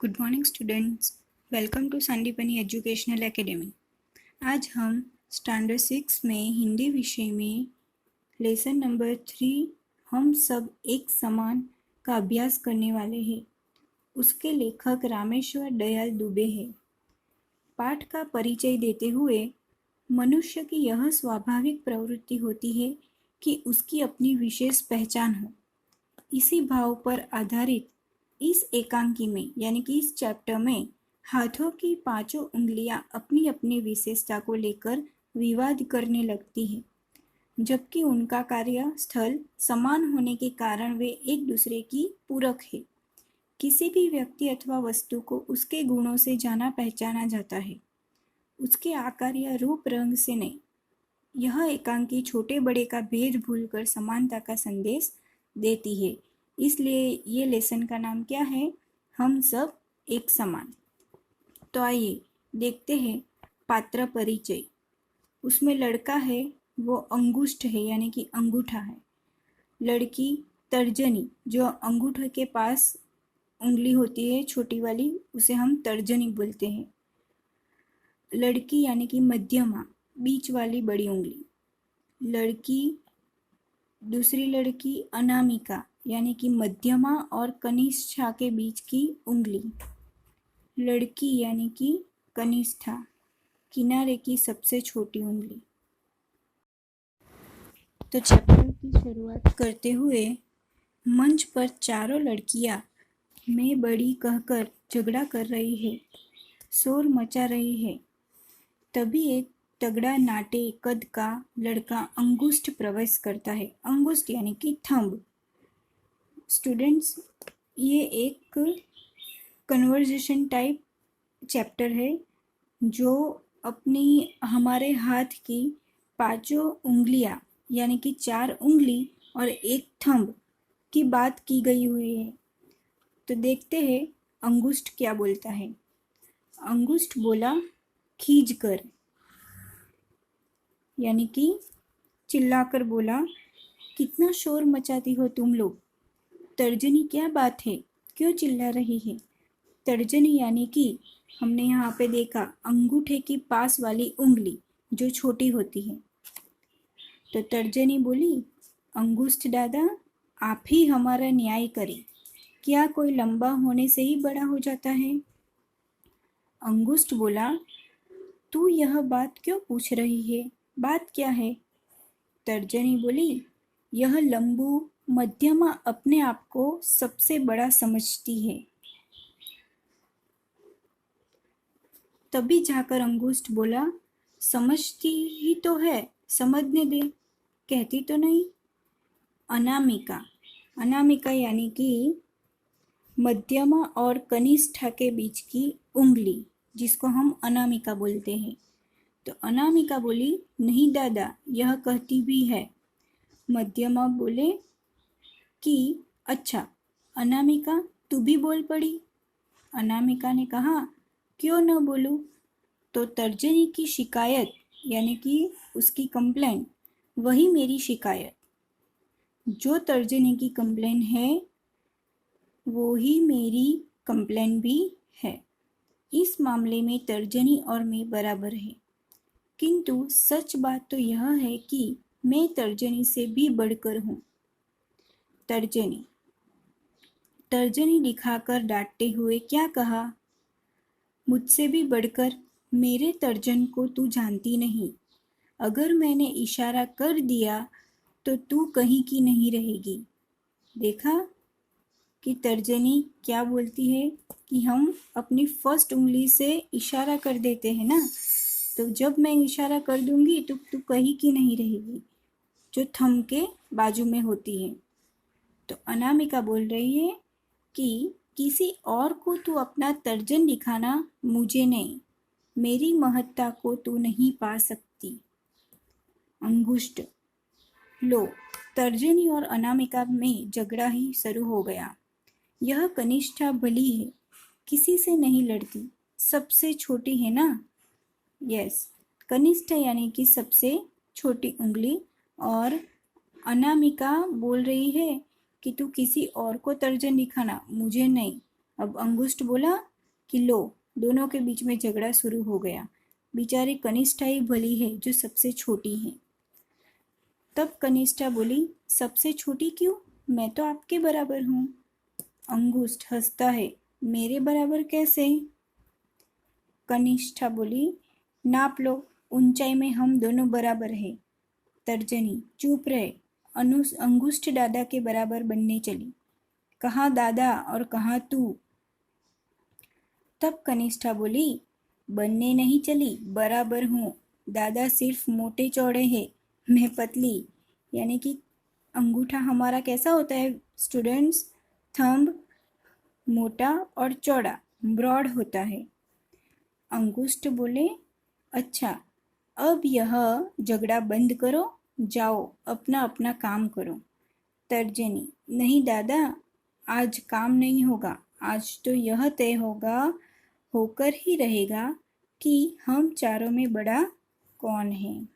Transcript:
Good morning students, welcome to Sandipani educational academy. आज हम standard 6 में हिंदी विषय में लेसन नंबर 3 हम सब एक समान का अभ्यास करने वाले हैं। उसके लेखक रामेश्वर दयाल दुबे हैं। पाठ का परिचय देते हुए मनुष्य की यह स्वाभाविक प्रवृत्ति होती है कि उसकी अपनी विशेष पहचान हो। इसी भाव पर आधारित इस एकांकी में यानी कि इस चैप्टर में हाथों की पांचों उंगलियां अपनी अपनी विशेषता को लेकर विवाद करने लगती है, जबकि उनका कार्य स्थल समान होने के कारण वे एक दूसरे की पूरक है। किसी भी व्यक्ति अथवा वस्तु को उसके गुणों से जाना पहचाना जाता है, उसके आकार या रूप रंग से नहीं। यह एकांकी छोटे बड़े का भेद भूलकर समानता का संदेश देती है। इसलिए ये लेसन का नाम क्या है? हम सब एक समान। तो आइए देखते हैं पात्र परिचय। उसमें लड़का है वो अंगुष्ठ है यानी कि अंगूठा है। लड़की तर्जनी, जो अंगूठे के पास उंगली होती है छोटी वाली, उसे हम तर्जनी बोलते हैं। लड़की यानी कि मध्यमा, बीच वाली बड़ी उंगली। लड़की, दूसरी लड़की अनामिका यानी कि मध्यमा और कनिष्ठा के बीच की उंगली। लड़की यानी कि कनिष्ठा, किनारे की सबसे छोटी उंगली। तो चैप्टर की शुरुआत करते हुए मंच पर चारों लड़कियां मैं बड़ी कहकर झगड़ा कर रही है, शोर मचा रही है। तभी एक तगड़ा नाटे कद का लड़का अंगुष्ठ प्रवेश करता है। अंगुष्ठ यानी कि थंब। स्टूडेंट्स, ये एक कन्वर्जेशन टाइप चैप्टर है जो अपनी हमारे हाथ की पांचों उंगलियां यानी कि 4 उंगली और एक थंब की बात की गई हुई है। तो देखते हैं अंगुष्ठ क्या बोलता है। अंगुष्ठ बोला खींच कर, यानी कि चिल्लाकर बोला, कितना शोर मचाती हो तुम लोग। तर्जनी, क्या बात है, क्यों चिल्ला रही है? तर्जनी यानी कि हमने यहाँ पे देखा अंगूठे की पास वाली उंगली जो छोटी होती है। तो तर्जनी बोली, अंगुष्ठ दादा, आप ही हमारा न्याय करें। क्या कोई लंबा होने से ही बड़ा हो जाता है? अंगुष्ठ बोला, तू यह बात क्यों पूछ रही है? बात क्या है? तर्जनी बोली, यह लंबू मध्यमा अपने आप को सबसे बड़ा समझती है। तभी जाकर अंगुष्ठ बोला, समझती ही तो है, समझने दे, कहती तो नहीं। अनामिका, अनामिका यानी कि मध्यमा और कनिष्ठा के बीच की उंगली, जिसको हम अनामिका बोलते हैं। तो अनामिका बोली, नहीं दादा, यह कहती भी है। मध्यमा बोले कि अच्छा अनामिका, तू भी बोल पड़ी। अनामिका ने कहा, क्यों न बोलूं? तो तर्जनी की शिकायत यानी कि उसकी कंप्लेंट, वही मेरी शिकायत। जो तर्जनी की कंप्लेंट है वो ही मेरी कंप्लेंट भी है। इस मामले में तर्जनी और मैं बराबर है। किंतु सच बात तो यह है कि मैं तर्जनी से भी बढ़कर हूँ। तर्जनी, तर्जनी दिखाकर डांटते हुए क्या कहा? मुझसे भी बढ़कर? मेरे तर्जन को तू जानती नहीं। अगर मैंने इशारा कर दिया तो तू कहीं की नहीं रहेगी। देखा कि तर्जनी क्या बोलती है कि हम अपनी फर्स्ट उंगली से इशारा कर देते हैं ना, तो जब मैं इशारा कर दूंगी तो तू कहीं की नहीं रहेगी, जो थंब के बाजू में होती है। तो अनामिका बोल रही है कि किसी और को तू अपना तर्जन दिखाना, मुझे नहीं। मेरी महत्ता को तू नहीं पा सकती। अंगुष्ठ, लो, तर्जनी और अनामिका में झगड़ा ही शुरू हो गया। यह कनिष्ठा भली है, किसी से नहीं लड़ती, सबसे छोटी है ना। यस, कनिष्ठ यानी कि सबसे छोटी उंगली। और अनामिका बोल रही है कि तू किसी और को तर्जन दिखाना, मुझे नहीं। अब अंगुष्ठ बोला कि लो, दोनों के बीच में झगड़ा शुरू हो गया। बेचारी कनिष्ठा ही भली है जो सबसे छोटी है। तब कनिष्ठा बोली, सबसे छोटी क्यों? मैं तो आपके बराबर हूँ। अंगुष्ठ हंसता है, मेरे बराबर कैसे? कनिष्ठा बोली, नाप लो, ऊंचाई में हम दोनों बराबर है। तर्जनी, चुप रहे। अंगुष्ठ दादा के बराबर बनने चली। कहाँ दादा और कहाँ तू? तब कनिष्ठा बोली, बनने नहीं चली, बराबर हूँ। दादा सिर्फ मोटे चौड़े हैं, मैं पतली। यानी कि अंगूठा हमारा कैसा होता है स्टूडेंट्स? थंब मोटा और चौड़ा, ब्रॉड होता है। अंगुष्ठ बोले, अच्छा, अब यह झगड़ा बंद करो, जाओ अपना अपना काम करो। तर्जनी, नहीं दादा, आज काम नहीं होगा। आज तो यह तय होकर ही रहेगा कि हम चारों में बड़ा कौन है।